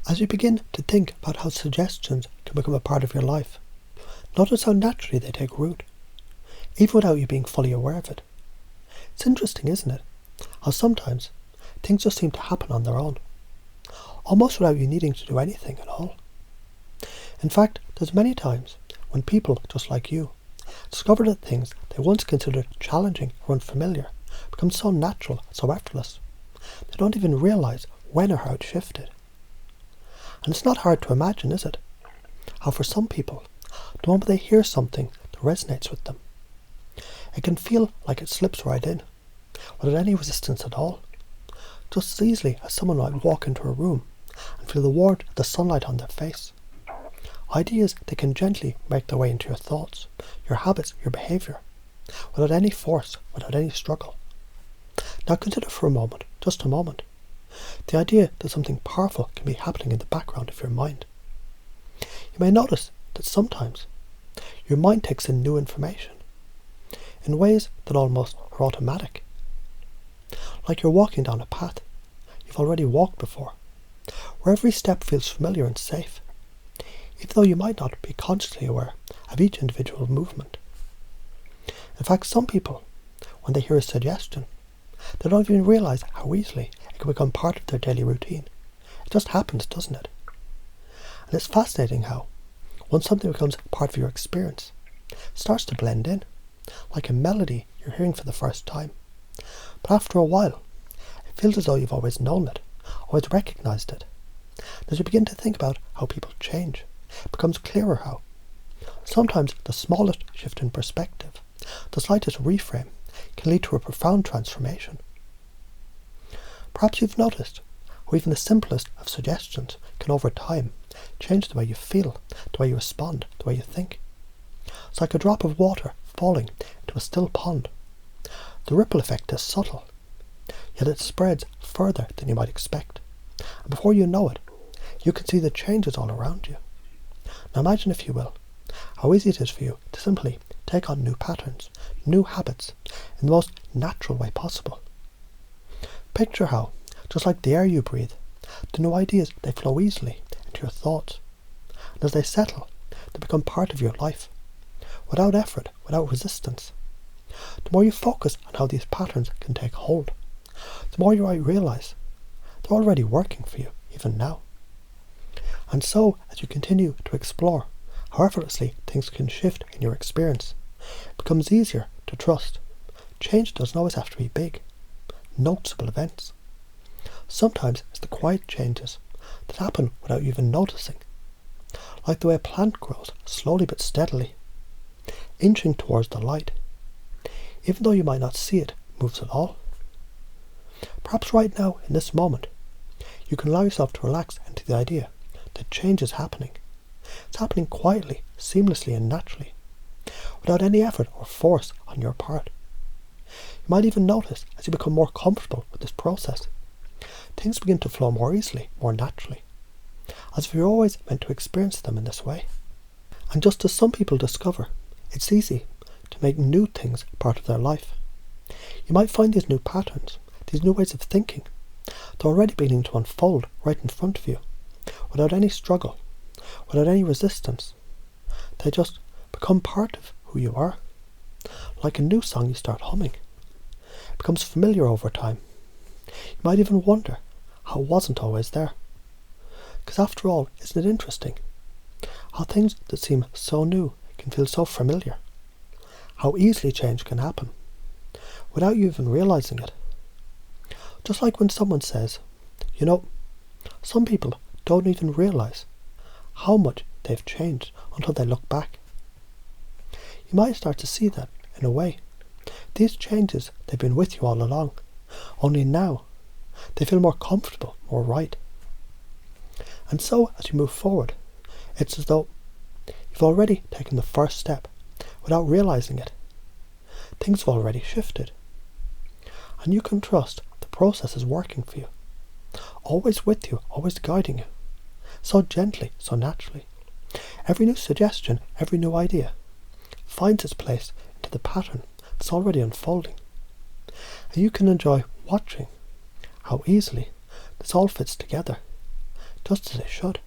As you begin to think about how suggestions can become a part of your life, notice how naturally they take root, even without you being fully aware of it. It's interesting, isn't it? How sometimes things just seem to happen on their own, almost without you needing to do anything at all. In fact, there's many times when people just like you discover that things they once considered challenging or unfamiliar become so natural, so effortless, they don't even realize when or how it shifted. And it's not hard to imagine, is it? How for some people, the moment they hear something that resonates with them, it can feel like it slips right in, without any resistance at all, just as easily as someone might walk into a room and feel the warmth of the sunlight on their face. Ideas that can gently make their way into your thoughts, your habits, your behaviour, without any force, without any struggle. Now consider for a moment, just a moment, the idea that something powerful can be happening in the background of your mind. You may notice that sometimes your mind takes in new information in ways that almost are automatic. Like you're walking down a path you've already walked before, where every step feels familiar and safe, even though you might not be consciously aware of each individual movement. In fact, some people, when they hear a suggestion, they don't even realize how easily it can become part of their daily routine. It just happens, doesn't it? And it's fascinating how, when something becomes part of your experience, it starts to blend in, like a melody you're hearing for the first time. But after a while, it feels as though you've always known it, always recognized it. As you begin to think about how people change, it becomes clearer how sometimes the smallest shift in perspective, the slightest reframe, can lead to a profound transformation. Perhaps you've noticed how even the simplest of suggestions can over time change the way you feel, the way you respond, the way you think. It's like a drop of water falling into a still pond. The ripple effect is subtle, yet it spreads further than you might expect. And before you know it, you can see the changes all around you. Now imagine, if you will, how easy it is for you to simply take on new patterns, new habits, in the most natural way possible. Picture how, just like the air you breathe, the new ideas, they flow easily into your thoughts. And as they settle, they become part of your life, without effort, without resistance. The more you focus on how these patterns can take hold, the more you might realize they're already working for you, even now. And so, as you continue to explore how effortlessly things can shift in your experience, it becomes easier to trust. Change doesn't always have to be big, noticeable events. Sometimes it's the quiet changes that happen without you even noticing, like the way a plant grows slowly but steadily, inching towards the light, even though you might not see it moves at all. Perhaps right now, in this moment, you can allow yourself to relax into the idea that change is happening. It's happening quietly, seamlessly and naturally, without any effort or force on your part. You might even notice, as you become more comfortable with this process, things begin to flow more easily, more naturally, as if you're always meant to experience them in this way. And just as some people discover it's easy to make new things part of their life, you might find these new patterns, these new ways of thinking, they're already beginning to unfold right in front of you, without any struggle, without any resistance. They just become part of who you are. Like a new song you start humming. It becomes familiar over time. You might even wonder how it wasn't always there. Because after all, isn't it interesting how things that seem so new can feel so familiar? How easily change can happen, without you even realizing it. Just like when someone says, some people don't even realize how much they've changed until they look back. You might start to see that, in a way. These changes, they've been with you all along, only now they feel more comfortable, more right. And so, as you move forward, it's as though you've already taken the first step without realizing it. Things have already shifted. And you can trust the process is working for you, always with you, always guiding you, so gently, so naturally. Every new suggestion, every new idea finds its place into the pattern that's already unfolding. And you can enjoy watching how easily this all fits together, just as it should.